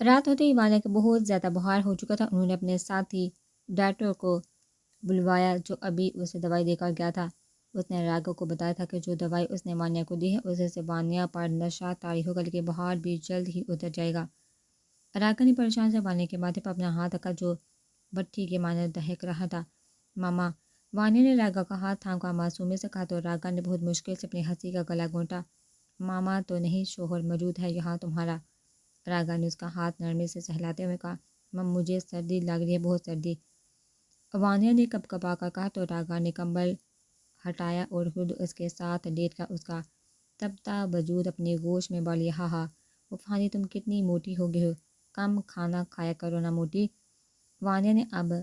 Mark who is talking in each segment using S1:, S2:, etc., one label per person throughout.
S1: رات ہوتے ہی وانا کو بہت زیادہ بخار ہو چکا تھا۔ انہوں نے اپنے ساتھی ڈاکٹر کو بلوایا جو ابھی اسے دوائی دے کر گیا تھا۔ اس نے راگھو کو بتایا تھا کہ جو دوائی اس نے وانیا کو دی ہے اسے سے وانیا پر نشہ طاری ہوگا، لیکن بخار بھی جلد ہی اتر جائے گا۔ راگھو نے پریشان سے وانیا کے ماتھے پر اپنا ہاتھ رکھا جو بٹھی کے مانے دہک رہا تھا۔ ماما، وانیا نے راگھو کا ہاتھ تھام کر معصومی سے کہا تو راگھو نے بہت مشکل سے اپنی ہنسی کا گلا گھونٹا۔ ماما تو نہیں، شوہر موجود ہے یہاں تمہارا۔ راگھو نے اس کا ہاتھ نرمی سے سہلاتے ہوئے کہا، مجھے سردی لگ رہی ہے، بہت سردی۔ وانیا نے کپ کپا کر کہا تو راگھو نے کمبل ہٹایا اور خود اس کے ساتھ لیٹ کر اس کا تبتا وجود اپنے گوشت میں بڑھ لیا۔ ہاں وفانی، تم کتنی موٹی ہو گئی ہو، کم کھانا کھایا کرو نا موٹی۔ وانیا نے اب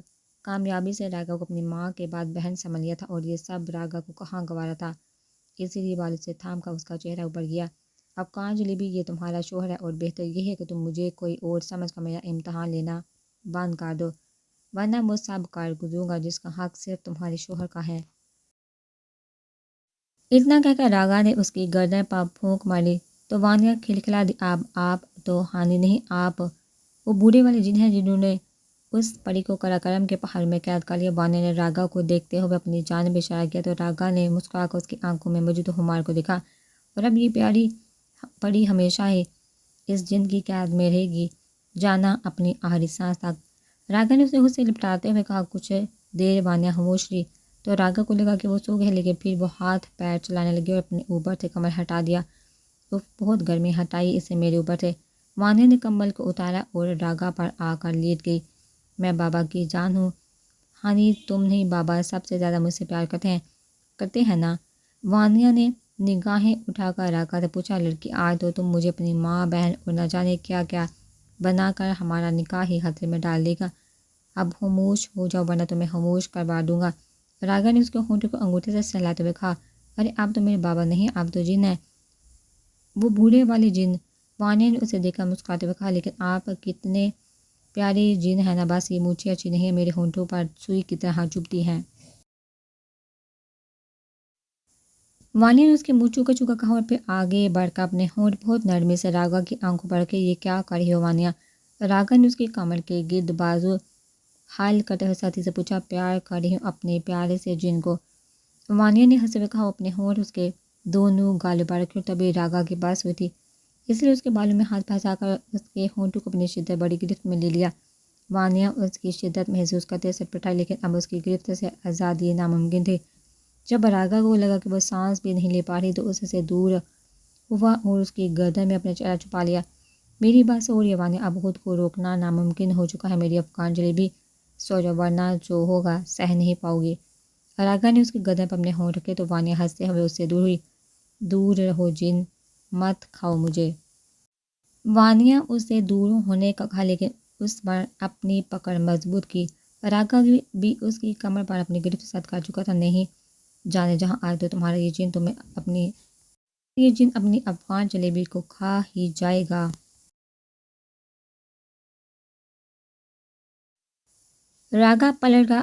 S1: کامیابی سے راگھو کو اپنی ماں کے بعد بہن سمجھ لیا تھا اور یہ سب راگھو کو کہاں گوارا تھا، اسی لیے بالوں سے تھام کر اس کا چہرہ اوپر گیا۔ اب کہاں جلیبی، یہ تمہارا شوہر ہے اور بہتر یہ ہے کہ تم مجھے کوئی اور سمجھ کر میرا امتحان لینا بند کر دو، ورنہ وہ سب کر گزروں گا جس کا حق صرف تمہارے شوہر کا ہے۔ اتنا کہہ کر راگھو نے اس کی گردن پر پھونک ماری تو وانیا کھلکھلا دی، آپ تو ہانی نہیں، آپ وہ بوڑھے والے جن ہیں جنہوں نے اس پری کو قراقرم کے پہاڑ میں قید کر لیا۔ وانیا نے راگھو کو دیکھتے ہوئے اپنی جانب اشارہ کیا تو راگھو نے مسکرا کر اس کی آنکھوں میں موجود خمار کو دیکھا، اور اب یہ پیاری پری ہمیشہ ہی اس جن کی قید میں رہے گی، جانا اپنی آخری سانس تک۔ راگھو نے اسے خود سے لپٹاتے ہوئے کہا۔ کچھ دیر وانیا خاموش رہی تو راگھو کو لگا کہ وہ سو گئے، لیکن پھر وہ ہاتھ پیر چلانے لگی اور اپنے اوپر سے کمبل ہٹا دیا۔ بہت گرمی، ہٹائی اسے میرے اوپر سے۔ وانیا نے کمبل کو اتارا اور راگھو پر آ کر لیٹ گئی۔ میں بابا کی جان ہوں۔ ہانی، تم نہیں، بابا سب سے زیادہ مجھ سے پیار کرتے ہیں نا؟ وانیا نے نگاہیں اٹھا کر راگھو سے پوچھا۔ لڑکی، آج تو تم مجھے اپنی ماں، بہن اور نہ جانے کیا کیا بنا کر ہمارا نکاح ہی خطرے میں ڈال دے گا۔ اب خاموش ہو جاؤ ورنہ تمہیں خاموش کروا دوں گا۔ راگھو نے اس کے ہونٹوں کو انگوٹھے سے سہلاتے ہوئے کہا، ارے آپ تو میرے بابا نہیں، آپ تو جن ہیں، وہ بوڑھے والے جن۔ وانیا نے اسے دیکھا مسکراتے ہوئے کہا، لیکن آپ کتنے پیارے جن ہیں نا، بس یہ مونچھیں اچھی نہیں ہے، میرے ہونٹوں پر سوئی کی طرح چبھتی ہیں۔ وانیا نے اس کے منہ چوکا چوکا کہا اور پھر آگے بڑھ کر اپنے ہونٹ بہت نرمی سے راگھو کی آنکھوں پر رکھے۔ یہ کیا کر رہی ہو وانیا؟ راگھو نے اس کی کمر کے گرد بازو حائل کرتے ہوئے ساتھی سے پوچھا۔ پیار کر رہی ہوں اپنے پیارے سے جن کو۔ وانیا نے ہنستے ہوئے کہا، اپنے ہونٹ اس کے دونوں گالوں پر رکھے اور تبھی راگھو کی بات ہوئی تھی، اس لیے اس کے بالوں میں ہاتھ پھنسا کر اس کے ہونٹوں کو اپنی شدت بڑی گرفت میں لے لیا۔ وانیا اس کی شدت محسوس کرتے سٹپٹائی، لیکن اب اس کی گرفت سے آزادی ناممکن تھی۔ جب راگھو کو لگا کہ وہ سانس بھی نہیں لے پا رہی تو اس سے دور ہوا اور اس کی گردن میں اپنا چہرہ چھپا لیا۔ میری بات ہو رہی ہے وانیا، اب خود کو روکنا ناممکن ہو چکا ہے میری افغان جلیبی، سو جاؤ ورنہ جو ہوگا سہ نہیں پاؤ گی۔ راگھو نے اس کی گردن پر اپنے ہونٹ رکھے تو وانیا ہنستے ہوئے اس سے دور ہوئی۔ دور رہو جن، مت کھاؤ مجھے۔ وانیا اس سے دور ہونے کا کہا، لیکن اس پر اپنی پکڑ مضبوط کی۔ راگھو بھی اس کی کمر پر اپنی گرفت سخت کر چکا تھا۔ نہیں جانے جہاں، آج تو تمہارا یہ جن اپنی افغان جلیبی کو کھا ہی جائے گا۔ راگھو پلٹ کر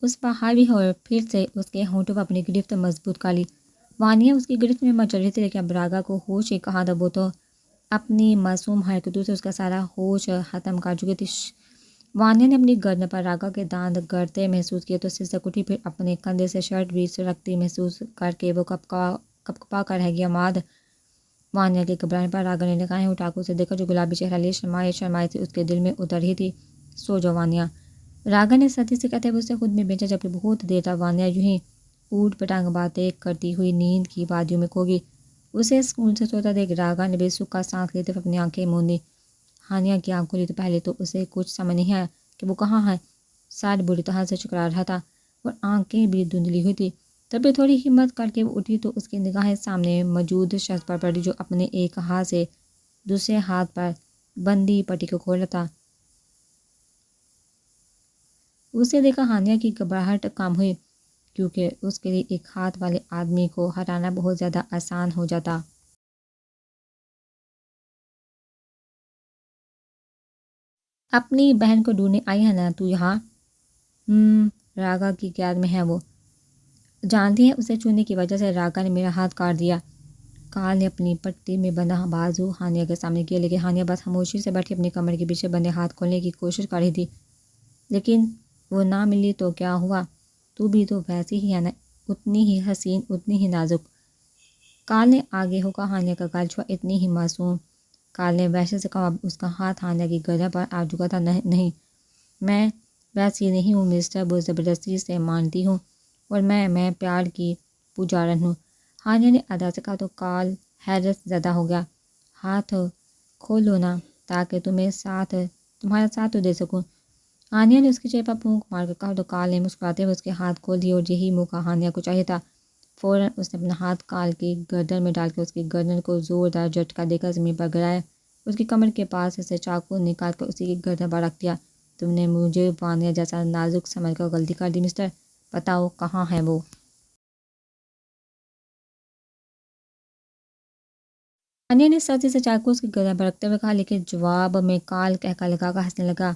S1: اس پر حاوی ہو اور پھر سے اس کے ہونٹوں پر اپنی گرفت مضبوط کر لی۔ وانیا اس کی گرفت میں مچل رہی تھی، لیکن اب راگھو کو ہوش ہی کہاں تھا، وہ تو اپنی معصوم حرکتوں سے اس کا سارا ہوش ختم کر چکی تھی۔ وانیا نے اپنی گردن پر راگھو کے دانت گڑتے محسوس کیے تو سسک اٹھی، پھر اپنے کندھے سے شرٹ بھی سرکتی محسوس کر کے وہ کپکپا کر رہ گیا۔ ماد وانیا کے گھبرانے پر راگھو نے نگاہیں اٹھا کر اسے دیکھا جو گلابی چہرہ لیے شرمائے تھی اس کے دل میں اتر رہی تھی۔ سو جاؤ وانیا، راگھو نے سختی سے کہتے ہوئے اسے خود میں بھیجا، جبکہ بہت دیر تک وانیا یوں ہی اوٹ پٹانگ باتیں کرتی ہوئی نیند کی وادیوں میں کھو گئی۔ اسے سکون سے سوتا دیکھ راگھو نے بے سکھ سانس لیتے ہوئے اپنی آنکھیں موندی۔ ہانیہ کی آنکھ کھلی تو پہلے تو اسے کچھ سمجھ نہیں آیا کہ وہ کہاں ہے، سر بری طرح سے چکرا رہا تھا اور آنکھیں بھی دھندلی ہوئی تھی۔ تب تھوڑی ہمت کر کے وہ اٹھی تو اس کی نگاہیں سامنے موجود شخص پر پڑی جو اپنے ایک ہاتھ سے دوسرے ہاتھ پر بندی پٹی کو کھول رہا تھا۔ اسے دیکھا ہانیہ کی گھبراہٹ کم ہوئی، کیونکہ اس کے لیے ایک ہاتھ والے آدمی کو ہٹانا بہت زیادہ آسان ہو جاتا۔ اپنی بہن کو ڈھونڈنے آئی ہے نا تو یہاں؟ راگھو کی قید میں ہے وہ، جانتی ہیں اسے چھونے کی وجہ سے راگھو نے میرا ہاتھ کاٹ دیا۔ کال نے اپنی پٹی میں بندھا بازو ہانیہ کے سامنے کیا، لیکن ہانیہ بس خاموشی سے بیٹھی اپنی کمر کے پیچھے بندھے ہاتھ کھولنے کی کوشش کر رہی تھی۔ لیکن وہ نہ ملی تو کیا ہوا، تو بھی تو ویسی ہی ہے نا، اتنی ہی حسین، اتنی ہی نازک۔ کال نے آگے ہو کر ہانیہ کا گال چھوا، اتنی ہی معصوم۔ کال نے وحشت سے کہا، اس کا ہاتھ ہانیہ کی گردن پر آ چکا تھا۔ نہیں، میں ویسی نہیں ہوں مسٹر، وہ زبردستی سے مانتی ہوں، اور میں پیار کی پجارن ہوں۔ ہانیہ نے ادا سے کہا تو کال حیرت زدہ ہو گیا۔ ہاتھ کھولو نا تاکہ تمہارا ساتھ تو دے سکوں۔ ہانیہ نے اس کے چہرے پر پھونک مار کر کہا تو کال نے مسکراتے ہوئے اس کے ہاتھ کھول دیے، اور یہی موقع ہانیہ کو چاہیے تھا۔ فوراً اس نے اپنا ہاتھ کال کی گردن میں ڈال کے اس کی گردن کو زوردار جھٹکا دے کر زمین پر گرایا، اس کی کمر کے پاس سے چاقو نکال کر اسی کی گردن پر رکھ دیا۔ تم نے مجھے وانیہ جیسا نازک سمجھ کر غلطی کر دی مسٹر، بتاؤ کہاں ہے وہ؟ ہانیہ نے سختی سے چاقو اس کی گردن پر رکھتے ہوئے کہا، لیکن جواب میں کال کہکا لگا کر ہنسنے لگا۔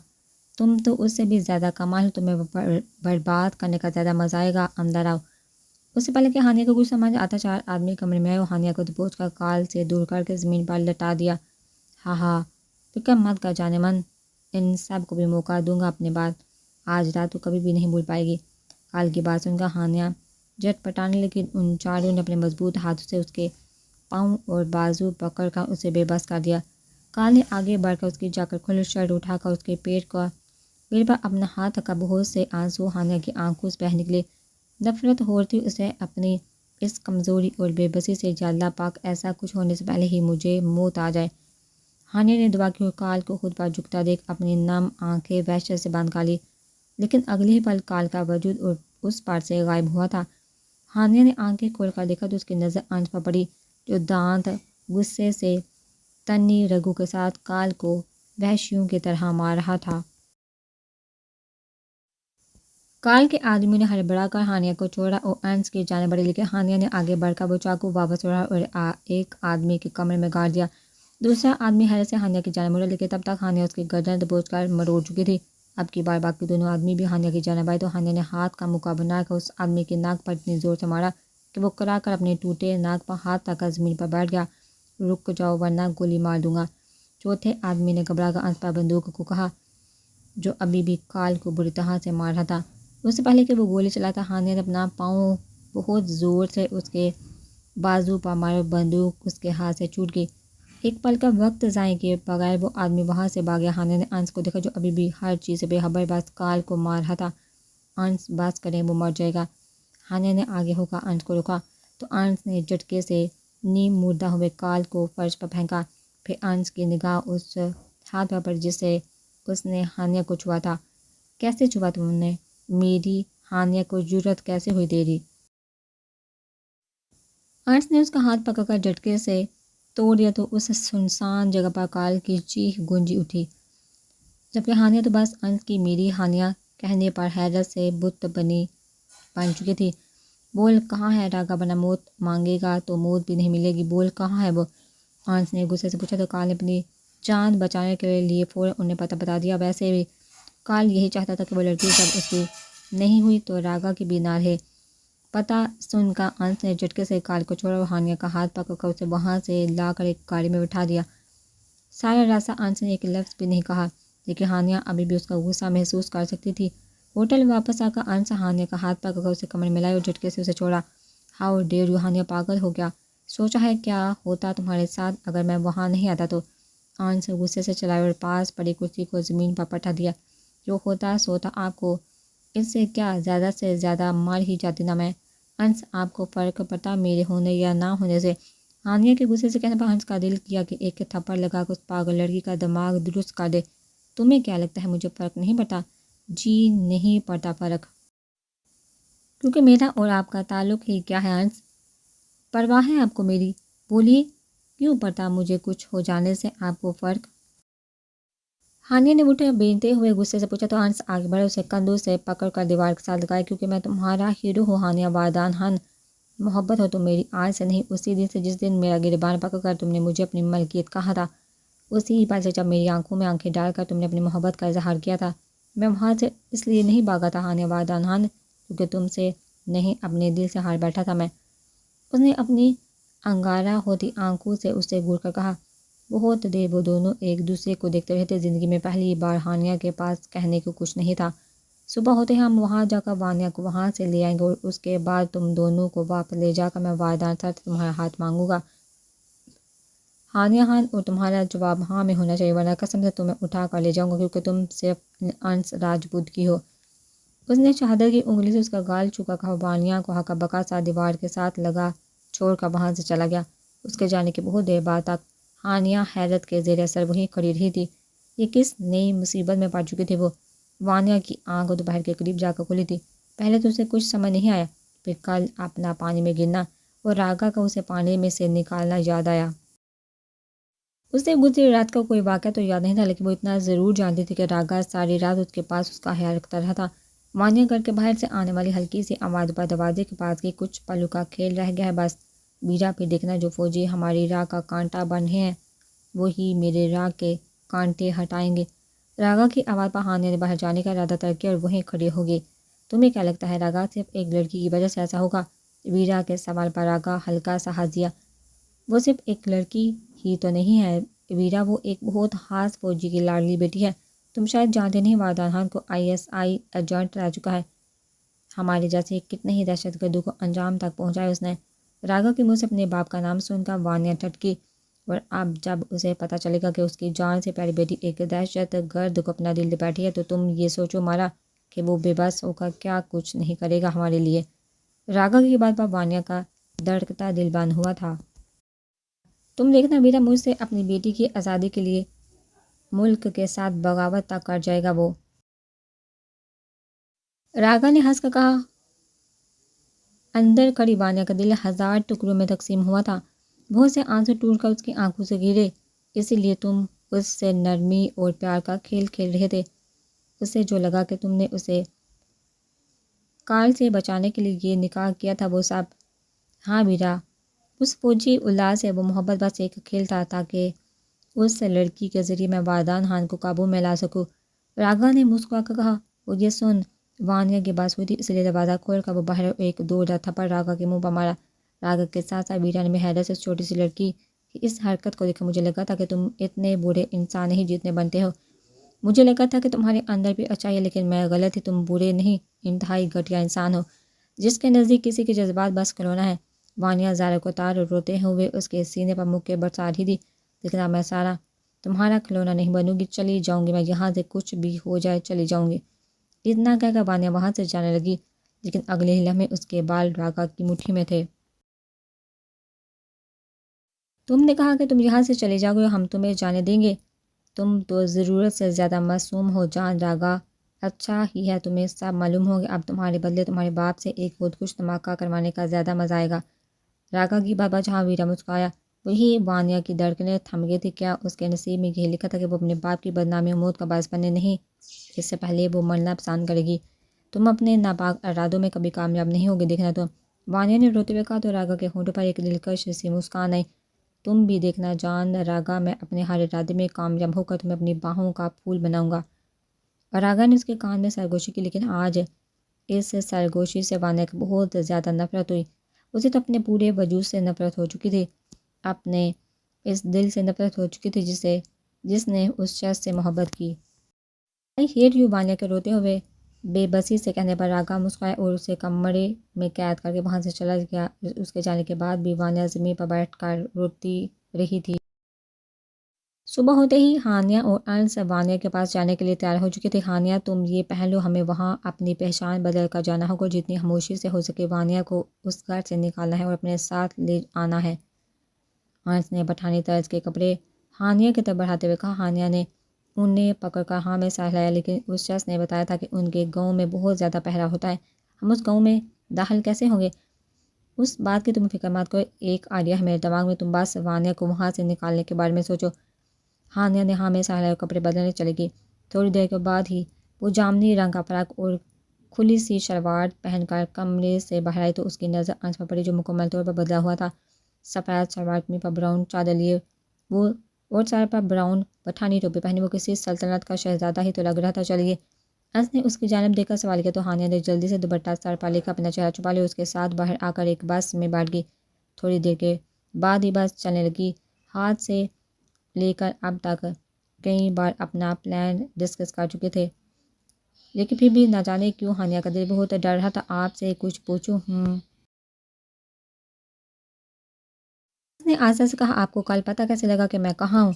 S1: تم تو اس سے بھی زیادہ کمال ہو، تمہیں برباد کرنے کا زیادہ مزہ آئے گا، اندر آؤ۔ اس سے پہلے کہ ہانیہ کو کچھ سمجھ آتا، چار آدمی کمرے میں آئے اور ہانیہ کو دبوچ کر کال سے دور کر کے زمین پر لٹا دیا۔ ہاں، فکر مت کر جانے من، ان سب کو بھی موقع دوں گا اپنے بعد، آج رات تو کبھی بھی نہیں بھول پائے گی۔ کال کی بات سن کر ہانیہ جھٹ پٹانے، لیکن ان چاروں نے اپنے مضبوط ہاتھوں سے اس کے پاؤں اور بازو پکڑ کر اسے بے بس کر دیا۔ کال نے آگے بڑھ کر اس کی جاکٹ کھلی شرٹ اٹھا کر اس کے پیٹ پر اپنا ہاتھ رکھا۔ بہت سے آنسو ہانیہ کی آنکھوں سے بہہ نکلے۔ نفرت ہو رہی اسے اپنی اس کمزوری اور بے بسی سے، یا اللہ پاک ایسا کچھ ہونے سے پہلے ہی مجھے موت آ جائے۔ ہانیہ نے دعا کی اور کال کو خود پر جھکتا دیکھ اپنی نم آنکھیں وحشت سے بند کر لی، لیکن اگلے ہی پل کال کا وجود اس پر سے غائب ہوا تھا۔ ہانیہ نے آنکھیں کھول کر دیکھا تو اس کی نظر انس پر پڑی، جو دانت غصے سے تنی رگوں کے ساتھ کال کو وحشیوں کی طرح مار رہا تھا۔ کال کے آدمیوں نے ہڑبڑا کر ہانیہ کو چھوڑا اور انس کی جانب بڑھے، لیکن ہانیہ نے آگے بڑھ کر وہ چاقو واپس اڑایا اور ایک آدمی کے کمرے میں گاڑ دیا۔ دوسرا آدمی حیرت سے ہانیہ کی جانب مڑا، لیکن تب تک ہانیہ اس کی گردن دبوچ کر مروڑ چکی تھی۔ اب کی بار باقی دونوں آدمی بھی ہانیہ کی جانب آئے تو ہانیہ نے ہاتھ کا موقع بنا کر اس آدمی کی ناک پر اتنی زور سے مارا کہ وہ کرا کر اپنے ٹوٹے ناک پر ہاتھ رکھ کر زمین پر بیٹھ گیا۔ رک جاؤ ورنہ گولی مار دوں گا، چوتھے آدمی نے گھبرا کر انس پر بندوق کو کہا، جو ابھی بھی کال کو بری طرح سے مار رہا تھا۔ اس سے پہلے کہ وہ گولی چلاتا، ہانیہ نے اپنا پاؤں بہت زور سے اس کے بازو پر مارا اور بندوق اس کے ہاتھ سے چھوٹ گئی۔ ایک پل کا وقت ضائع کیے بغیر وہ آدمی وہاں سے بھاگ گیا۔ ہانیہ نے انس کو دیکھا جو ابھی بھی ہر چیز سے بے خبر بس کال کو مار رہا تھا۔ انس بس کریں، وہ مر جائے گا۔ ہانیہ نے آگے ہو کر انس کو روکا تو انس نے جھٹکے سے نیم مردہ ہوئے کال کو فرش پر پھینکا۔ پھر انس کی نگاہ اس ہاتھ پر پڑی جس سے اس نے ہانیہ کو چھوا تھا۔ کیسے چھوا تم نے؟ میری ہانیہ کو جرأت کیسے ہوئی تیری؟ انس نے اس کا ہاتھ پکڑ کر جھٹکے سے توڑ دیا تو اس سنسان جگہ پر کال کی چیخ گونجی اٹھی، جبکہ ہانیہ تو بس انس کی میری ہانیہ کہنے پر حیرت سے بت بن چکی تھی۔ بول کہاں ہے راگا، ورنہ موت مانگے گا تو موت بھی نہیں ملے گی، بول کہاں ہے وہ؟ انس نے غصے سے پوچھا تو کال نے اپنی جان بچانے کے لیے فوراً انہیں پتہ بتا دیا۔ ویسے بھی کال یہی چاہتا تھا کہ وہ لڑکی جب اس کی نہیں ہوئی تو راگا کی بھی نہ رہے۔ پتہ سن کر انس نے جھٹکے سے کال کو چھوڑا اور ہانیہ کا ہاتھ پکڑ کر اسے وہاں سے لا کر ایک گاڑی میں بٹھا دیا۔ سارا راستہ انس نے ایک لفظ بھی نہیں کہا، لیکن ہانیہ ابھی بھی اس کا غصہ محسوس کر سکتی تھی۔ ہوٹل واپس آ کر انس ہانیہ کا ہاتھ پکڑ کر اسے کمرے میں لایا اور جھٹکے سے اسے چھوڑا۔ ہاؤ ڈیئر یو، ہانیہ پاگل ہو گیا، سوچا ہے کیا ہوتا تمہارے ساتھ اگر میں وہاں نہیں آتا تو؟ انس غصے سے چلایا اور پاس پڑی کرسی کو زمین پر پٹھا دیا۔ جو ہوتا سوتا آپ کو، اس سے کیا زیادہ سے زیادہ مار ہی جاتی نا میں۔ انس آپ کو فرق پڑتا میرے ہونے یا نہ ہونے سے؟ ہانیہ کے غصے سے کہنے پر انس کا دل کیا کہ ایک تھپڑ لگا کر اس پاگل لڑکی کا دماغ درست کر دے۔ تمہیں کیا لگتا ہے مجھے فرق نہیں پڑتا؟ جی نہیں پڑتا فرق، کیونکہ میرا اور آپ کا تعلق ہی کیا ہے انس؟ پرواہ ہے آپ کو میری؟ بولیے کیوں پڑتا مجھے کچھ ہو جانے سے آپ کو فرق؟ ہانیہ نے اٹھے بینتے ہوئے غصے سے پوچھا تو انس آگے بڑھے، اسے کندھوں سے پکڑ کر دیوار کے ساتھ لگایا، کیونکہ میں تمہارا ہیرو ہوں ہانیہ وردان ہن۔ محبت ہو تو میری آج سے نہیں، اسی دن سے جس دن میرا گریبان پکڑ کر تم نے مجھے اپنی ملکیت کہا تھا، اسی پل سے جب میری آنکھوں میں آنکھیں ڈال کر تم نے اپنی محبت کا اظہار کیا تھا۔ میں وہاں سے اس لیے نہیں بھاگا تھا ہانیہ وردان ہن، کیونکہ تم سے نہیں اپنے دل سے ہار بیٹھا تھا میں۔ اس نے اپنی انگارہ ہوتی آنکھوں سے اسے گھور کر کہا۔ بہت دیر وہ دونوں ایک دوسرے کو دیکھتے رہتے۔ زندگی میں پہلی بار ہانیہ کے پاس کہنے کو کچھ نہیں تھا۔ صبح ہوتے ہم وہاں جا کر وانیہ کو وہاں سے لے آئیں گے اور اس کے بعد تم دونوں کو واپس لے جا کر میں وعدہ شرط تمہارا ہاتھ مانگوں گا۔ ہانیہ ہاں اور تمہارا جواب ہاں میں ہونا چاہیے، ورنہ قسم سے تمہیں اٹھا کر لے جاؤں گا، کیونکہ تم صرف انس راجپوت کی ہو۔ اس نے چادر کی انگلی سے اس کا گال چھو کر کہا۔ وانیہ کو ہکا بکا سا دیوار کے ساتھ لگا چھوڑ کر وہاں سے چلا گیا۔ اس کے جانے کے بہت دیر بعد تک ہانیہ حیرت کے زیر اثر وہیں کھڑی رہی تھی۔ یہ کس نئی مصیبت میں پڑ چکی تھی وہ؟ وانیہ کی آنکھ دوپہر کے قریب جا کر کھلی تھی۔ پہلے تو اسے کچھ سمجھ نہیں آیا، پھر کل اپنا پانی میں گرنا اور راگا کا اسے پانی میں سے نکالنا یاد آیا۔ اسے گزری رات کا کوئی واقعہ تو یاد نہیں تھا، لیکن وہ اتنا ضرور جانتی تھی کہ راگا ساری رات اس کے پاس اس کا خیال رکھتا رہا تھا۔ وانیہ گھر کے باہر سے آنے والی ہلکی سی آواز پر دروازے کے پاس کی کچھ پلوں کا کھیل رہ گیا ہے بس۔ بیرا پہ دیکھنا، جو فوجی ہماری راہ کا کانٹا بن رہے ہیں وہی میرے راہ کے کانٹے ہٹائیں گے۔ راگا کی آواز پر ہانیہ نے باہر جانے کا ارادہ ترک کیا اور وہیں کھڑی ہو گئی۔ تمہیں کیا لگتا ہے راگا صرف ایک لڑکی کی وجہ سے ایسا ہوگا؟ ویرا کے سوال پر راگا ہلکا سا ہنس دیا۔ وہ صرف ایک لڑکی ہی تو نہیں ہے ویرا، وہ ایک بہت خاص فوجی کی لاڈلی بیٹی ہے۔ تم شاید جانتے نہیں، وردان خان کو ISI ایجنٹ رہ چکا ہے۔ ہمارے جیسے کتنے ہی دہشت گردوں کو انجام تک پہنچایا اس نے۔ راگا کے منہ سے اپنے باپ کا نام سن کر وانیہ ٹھٹکی، اور اب جب اسے پتہ چلے گا کہ اس کی جان سے پیاری بیٹی ایک دہشت گرد کو اپنا دل بیٹھی ہے تو تم یہ سوچو مارا کہ وہ بے بس ہو کر کیا کچھ نہیں کرے گا ہمارے لیے۔ راگا کی بات پر وانیہ کا دھڑکتا دل بند ہوا تھا۔ تم دیکھنا ویرا مجھ سے اپنی بیٹی کی آزادی کے لیے ملک کے ساتھ بغاوت تک کر جائے گا وہ۔ راگا نے ہنس کر کہا۔ اندر کھڑی وانیہ کا دل ہزار ٹکڑوں میں تقسیم ہوا تھا۔ بہت سے آنسو ٹوٹ کر اس کی آنکھوں سے گرے۔ اسی لیے تم اس سے نرمی اور پیار کا کھیل کھیل رہے تھے؟ اسے جو لگا کہ تم نے اسے کال سے بچانے کے لیے یہ نکاح کیا تھا وہ سب؟ ہاں ویرا، اس فوجی اولاد سے وہ محبت بس ایک کھیل تھا تاکہ اس لڑکی کے ذریعے میں وردان خان کو قابو میں لا سکوں۔ راگا نے مسکرا کر کہا۔ اور یہ سن وانیہ کی بات ہوئی تھی، اس لیے دروازہ کھول کر وہ باہر ایک دو تھپڑ راگا کے منہ پر مارا۔ راگا کے ساتھ ساتھ ویرا نے بھی حیرت سے اس چھوٹی سی لڑکی کی اس حرکت کو دیکھا۔ مجھے لگا تھا کہ تم اتنے برے انسان نہیں جتنے بنتے ہو۔ مجھے لگا تھا کہ تمہارے اندر بھی اچھائی ہے، لیکن میں غلط تھی، تم برے نہیں، انتہائی گھٹیا انسان ہو جس کے نزدیک کسی کے جذبات بس کھلونا ہے۔ وانیہ زارہ کو تار روتے ہوئے اس کے سینے پر مکے برسا رہی تھی۔ لیکن اب میں سارا تمہارا کھلونا نہیں بنوں گی، چلی جاؤں گی میں یہاں سے، کچھ بھی ہو جائے چلی جاؤں گی۔ اتنا کہہ کر وانیہ وہاں سے جانے لگی، لیکن اگلے ہی لمحے اس کے بال راگا کی مٹھی میں تھے۔ تم نے کہا کہ تم یہاں سے چلے جاؤ گے اور ہم تمہیں جانے دیں گے؟ تم تو ضرورت سے زیادہ معصوم ہو جان راگا۔ اچھا ہی ہے تمہیں سب معلوم ہو گیا، اب تمہارے بدلے تمہارے باپ سے ایک خودکش دھماکہ کروانے کا زیادہ مزہ آئے گا۔ راگا کی بات پر جہاں ویرا مسکرایا وہی وانیہ کی دھڑکنیں تھم گئی تھی۔ کیا اس کے نصیب میں یہ لکھا تھا کہ وہ اپنے باپ کی بدنامی اور موت کا باعث بنے؟ نہیں، اس سے پہلے وہ مرنا پسند کرے گی۔ تم اپنے ناپاک ارادوں میں کبھی کامیاب نہیں ہوگے، دیکھنا تم۔ وانیہ نے روتے ہوئے کہا تو راگا کے ہونٹوں پر ایک دلکش سی مسکان آئی۔ تم بھی دیکھنا جان راگا، میں اپنے ہر ارادے میں کامیاب ہو کر تمہیں اپنی باہوں کا پھول بناؤں گا۔ اور راگا نے اس کے کان میں سرگوشی کی، لیکن آج اس سرگوشی سے وانیہ کو بہت زیادہ نفرت ہوئی۔ اسے تو اپنے پورے وجود سے نفرت ہو چکی تھی، اپنے اس دل سے نفرت ہو چکی تھی جس نے اس شخص سے محبت کی۔ I hate you، وانیہ کے روتے ہوئے بے بسی سے کہنے پر راگا مسکرایا اور اسے کمرے میں قید کر کے وہاں سے چلا گیا۔ اس کے جانے کے بعد بھی وانیہ زمین پر بیٹھ کر روتی رہی تھی۔ صبح ہوتے ہی ہانیہ اور انس وانیہ کے پاس جانے کے لیے تیار ہو چکی تھی۔ ہانیہ تم یہ پہلو، ہمیں وہاں اپنی پہچان بدل کر جانا ہوگا، جتنی خاموشی سے ہو سکے وانیہ کو اس گھر سے نکالنا ہے اور اپنے ساتھ لے آنا ہے۔ انس نے پٹھانی طرز کے کپڑے ہانیہ کی طرف بڑھاتے ہوئے کہا۔ ہانیہ نے انہیں پکڑ کر ہاں میں سہ لایا، لیکن اس شخص نے بتایا تھا کہ ان کے گاؤں میں بہت زیادہ پہرا ہوتا ہے، ہم اس گاؤں میں داخل کیسے ہوں گے؟ اس بات کی تم فکر مت کرو، ایک آئیڈیا ہے میرے دماغ میں، تم بس وانیہ کو وہاں سے نکالنے کے بارے میں سوچو۔ ہانیہ نے ہاں میں سہ لایا اور کپڑے بدلنے چلے گی۔ تھوڑی دیر کے بعد ہی وہ جامنی رنگ کا فراق اور کھلی سی شلوار پہن کر کمرے سے باہر آئی تو اس کی نظر انس پر پڑی، جو مکمل طور پر بدلا ہوا تھا۔ سفید شلوار قمیض پر براؤن چادر لیے وہ اور سر پر براؤن پٹھانی ٹوپی پہنی وہ کسی سلطنت کا شہزادہ ہی تو لگ رہا تھا۔ چلیے، انس نے اس کی جانب دیکھ کر سوال کیا تو ہانیہ نے جلدی سے دوپٹہ سر پر لے کر اپنا چہرہ چھپا لیا، اس کے ساتھ باہر آ کر ایک بس میں بیٹھ گئی۔ تھوڑی دیر کے بعد ہی بس چلنے لگی۔ ہاتھ سے لے کر اب تک کئی بار اپنا پلان ڈسکس کر چکے تھے، لیکن پھر بھی نہ جانے کیوں ہانیہ کا دل بہت ڈر رہا تھا۔ آپ سے کچھ پوچھوں؟ اس نے آہستہ سے کہا، آپ کو کل پتہ کیسے لگا کہ میں کہاں ہوں؟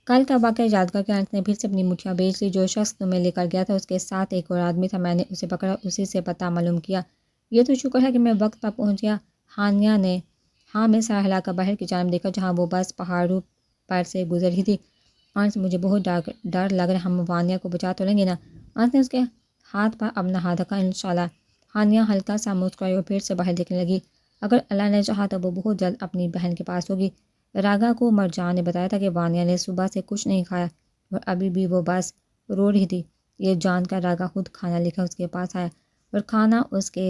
S1: کل کا واقعہ یاد کر کے انس نے پھر سے اپنی مٹھیاں بیچ لی۔ جو شخص تمہیں لے کر گیا تھا اس کے ساتھ ایک اور آدمی تھا، میں نے اسے پکڑا، اسی سے پتہ معلوم کیا۔ یہ تو شکر ہے کہ میں وقت پر پہنچ گیا۔ ہانیہ نے ہاں میں سر ہلا کر باہر کی جانب دیکھا جہاں وہ بس پہاڑوں پر سے گزر رہی تھی۔ انس، مجھے بہت ڈر لگ رہا ہے، ہم وانیہ کو بچا تو لیں گے نا؟ انس نے اس کے ہاتھ پر اپنا ہاتھ رکھا۔ انشاءاللہ۔ ہانیہ ہلکا سا مسکرائی اور پھر سے باہر دیکھنے لگی۔ اگر اللہ نے چاہا تو وہ بہت جلد اپنی بہن کے پاس ہوگی۔ راگا کو مرجان نے بتایا تھا کہ وانیہ نے صبح سے کچھ نہیں کھایا اور ابھی بھی وہ بس رو رہی تھی۔ یہ جان کر راگا خود کھانا لے کر اس کے پاس آیا اور کھانا اس کے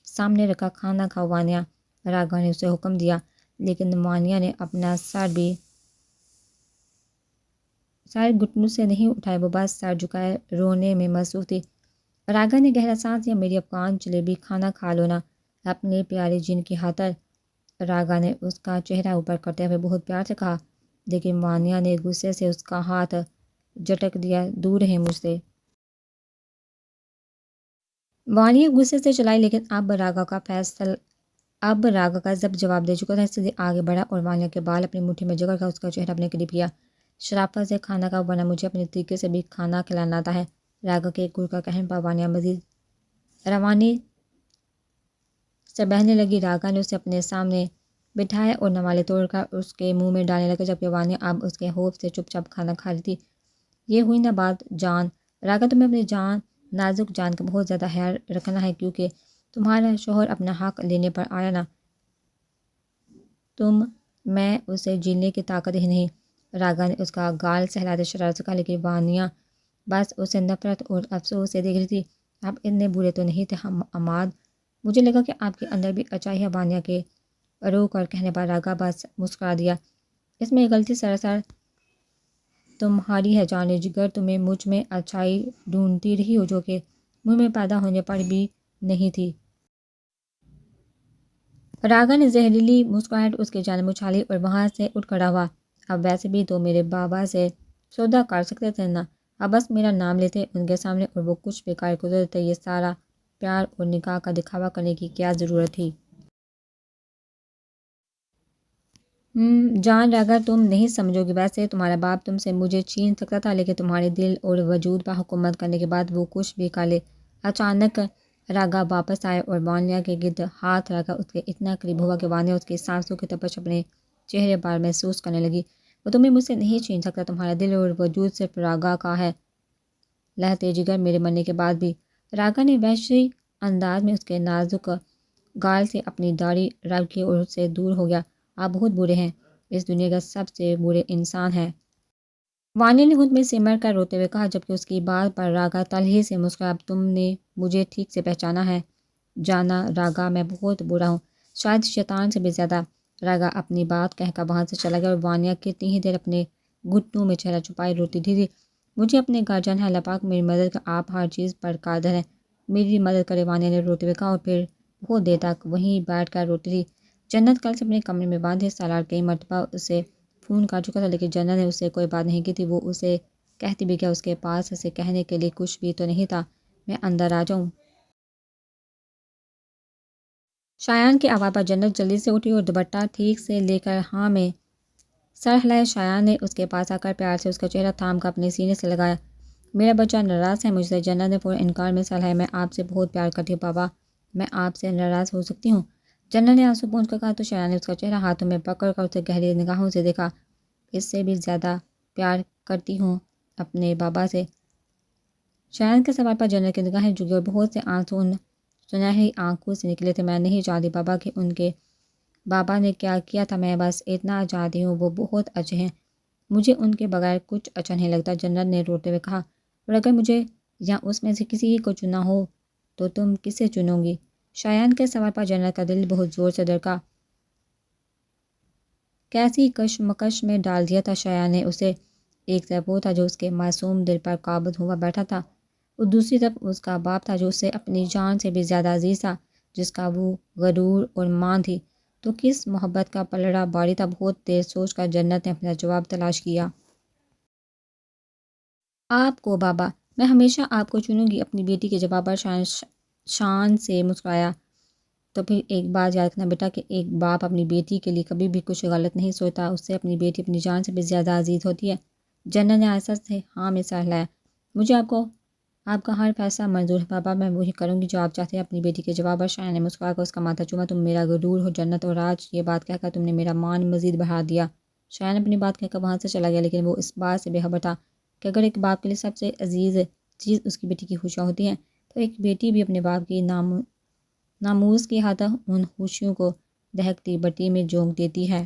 S1: سامنے رکھا۔ کھانا کھاؤ وانیہ، راگا نے اسے حکم دیا، لیکن وانیہ نے اپنا سر گھٹنوں سے نہیں اٹھائے، وہ بس سر جھکائے رونے میں مصروف تھی۔ راگا نے گہرا سانس لیا، میری افغان جلیبی کھانا کھا لو نا اپنے پیارے جن کی خاطر۔ راگا نے اس کا چہرہ اوپر کرتے ہوئے بہت پیار سے کہا، لیکن وانیہ نے غصے سے اس کا ہاتھ جھٹک دیا، دور رہے مجھ سے۔ وانیہ غصے سے چلائی، لیکن اب راگا کا ضبط جواب دے چکا تھا، اس لیے آگے بڑھا اور وانیہ کے بال اپنی مٹھی میں جگڑ کر اس کا چہرہ اپنے قریب کیا۔ شرافت سے کھانا کھاؤ ورنہ مجھے اپنے طریقے سے بھی کھانا کھلانا آتا ہے۔ راگا کے گر کا کہنے پر وانیہ مزید روانی سے بہنے لگی۔ راگا نے اسے اپنے سامنے بٹھایا اور نوالے توڑ کر اس کے منہ میں ڈالنے لگا، جبکہ وانیہ اب اس کے خوف سے چپ چاپ کھانا کھا رہی تھی۔ یہ ہوئی نا بات جان، راگا تمہیں اپنی نازک جان کا بہت زیادہ خیال رکھنا ہے، کیونکہ تمہارا شوہر اپنا حق لینے پر آیا نا۔ میں اسے جیلنے کی طاقت ہی نہیں۔ راگا نے اس کا گال سہلاتے شرارت سے کہا، لیکن وانیہ بس اسے نفرت اور افسوس سے دیکھ رہی تھی۔ آپ اتنے برے تو نہیں تھے عماد، مجھے لگا کہ آپ کے اندر بھی اچھائی ہے۔ وانیہ کے رو کر کہنے پر راگا بس مسکرا دیا، اس میں غلطی سراسر تمہاری ہے جان جگر، تمہیں مجھ میں اچھائی ڈھونڈتی رہی ہو جو کہ مجھ میں پیدا ہونے پر بھی نہیں تھی۔ راگا نے زہریلی مسکراہٹ اس کی جانب اچھالی اور وہاں سے اٹھ کھڑا ہوا۔ اب ویسے بھی تو میرے بابا سے سودا کر سکتے تھے نا، اب بس میرا نام لیتے ان کے سامنے اور وہ کچھ بھی کر گزرتے۔ یہ سارا پیار اور نکاح کا دکھاوا کرنے کی کیا ضرورت تھی؟ جان راگا تم نہیں سمجھو گی، ویسے تمہارا باپ تم سے مجھے چھین سکتا تھا، لیکن تمہارے دل اور وجود پر حکومت کرنے کے بعد وہ کچھ بھی کر لے۔ اچانک راگا واپس آئے اور وانیہ کے گرد ہاتھ رکھ کر اس کے اتنا قریب ہوا کہ وانیہ اس کی سانسوں کی تپش اپنے چہرے پر محسوس کرنے لگی۔ وہ تمہیں مجھ سے نہیں چھین سکتا، تمہارا دل اور وجود صرف راگا کا ہے، لہتے جگر میرے مرنے کے بعد بھی۔ راگا نے وحشی انداز میں اس کے نازک گال سے اپنی داڑھی رب کی اور اس سے دور ہو گیا۔ آپ بہت برے ہیں، اس دنیا کا سب سے برے انسان ہیں، وانیہ نے خود میں سمر کر روتے ہوئے کہا، جبکہ اس کی بات پر راگا تلخی سے مسکرایا۔ اب تم نے مجھے ٹھیک سے پہچانا ہے جانا راگا، میں بہت برا ہوں، شاید شیطان سے بھی زیادہ۔ راگا اپنی بات کہہ کر وہاں سے چلا گیا اور وانیہ کتنی ہی دیر اپنے گھٹنوں میں چہرہ چھپائے روتی تھی۔ مجھے اپنے گھر جانا ہے، اللہ پاک میری مدد کر، آپ ہر چیز پر قادر ہیں، میری مدد کرے، وانیہ نے روتے ہوئے کہا اور پھر بہت دیر تک وہیں بیٹھ کر روتی رہی۔ جنت کل سے اپنے کمرے میں بند ہے، سالار کئی مرتبہ اسے فون کر چکا تھا، لیکن جنت نے اسے کوئی بات نہیں کی تھی۔ وہ اسے کہتی بھی کیا، اس کے پاس اسے کہنے کے لیے کچھ بھی تو نہیں تھا۔ میں اندر آ جاؤں؟ شایان کی آواز پر جنت جلدی سے اٹھی اور دوپٹہ ٹھیک سے لے کر ہاں میں سر ہلایا۔ شایان نے اس کے پاس آ کر پیار سے اس کا چہرہ تھام کر اپنے سینے سے لگایا۔ میرا بچہ ناراض ہے مجھ سے؟ جنت نے فوراً انکار میں سر ہلایا۔ میں آپ سے بہت پیار کرتی ہوں بابا، میں آپ سے ناراض ہو سکتی ہوں؟ جنت نے آنسو پونچھ کر کہا تو شایان نے اس کا چہرہ ہاتھوں میں پکڑ کر اسے گہری نگاہوں سے دیکھا۔ اس سے بھی زیادہ پیار کرتی ہوں اپنے بابا سے؟ شایان کے سوال پر جنت کی نگاہیں جھکی اور بہت سے آنسو ان سنہری آنکھوں سے نکلے تھے۔ میں نہیں جانتی بابا کہ ان کے بابا نے کیا کیا تھا، میں بس اتنا جانتی ہوں وہ بہت اچھے ہیں، مجھے ان کے بغیر کچھ اچھا نہیں لگتا، جنت نے روتے ہوئے کہا۔ اور اگر مجھے یا اس میں سے کسی کو چننا ہو تو تم کسے چنو گی؟ شایان کے سوال پر جنت کا دل بہت زور سے دھڑکا۔ کیسی کشمکش میں ڈال دیا تھا شایان نے اسے، ایک طرف وہ تھا جو اس کے معصوم دل پر قابض ہوا بیٹھا تھا، اور دوسری طرف اس کا باپ تھا جو اسے اپنی جان سے بھی زیادہ عزیز تھا، جس کا وہ غرور اور مان تھی۔ تو کس محبت کا پلڑا باری تھا؟ بہت دیر سوچ کر جنت نے اپنا جواب تلاش کیا۔ آپ کو بابا، میں ہمیشہ آپ کو چنوں گی، اپنی بیٹی کے جواب پر شان سے مسکرایا۔ تو پھر ایک بات یاد رکھنا بیٹا کہ ایک باپ اپنی بیٹی کے لیے کبھی بھی کچھ غلط نہیں سوچتا، اس سے اپنی بیٹی اپنی جان سے بھی زیادہ عزیز ہوتی ہے۔ جنت نے آہستہ سے ہاں میں سر ہلایا۔ مجھے آپ کا ہر فیصلہ منظور ہے بابا، میں وہی کروں گی جو آپ چاہتے ہیں۔ اپنی بیٹی کے جواب پر شایان نے مسکرا کر اس کا ماتھا چوما۔ تم میرا غرور ہو جنت، اور آج یہ بات کہہ کر تم نے میرا مان مزید بڑھا دیا۔ شایان اپنی بات کہہ کر وہاں سے چلا گیا، لیکن وہ اس بات سے بے خبر تھا کہ اگر ایک باپ کے لیے سب سے عزیز چیز اس کی بیٹی کی خوشیاں ہوتی ہیں، تو ایک بیٹی بھی اپنے باپ کی ناموس کی خاطر ان خوشیوں کو دہکتی بٹی میں جھونک دیتی ہے۔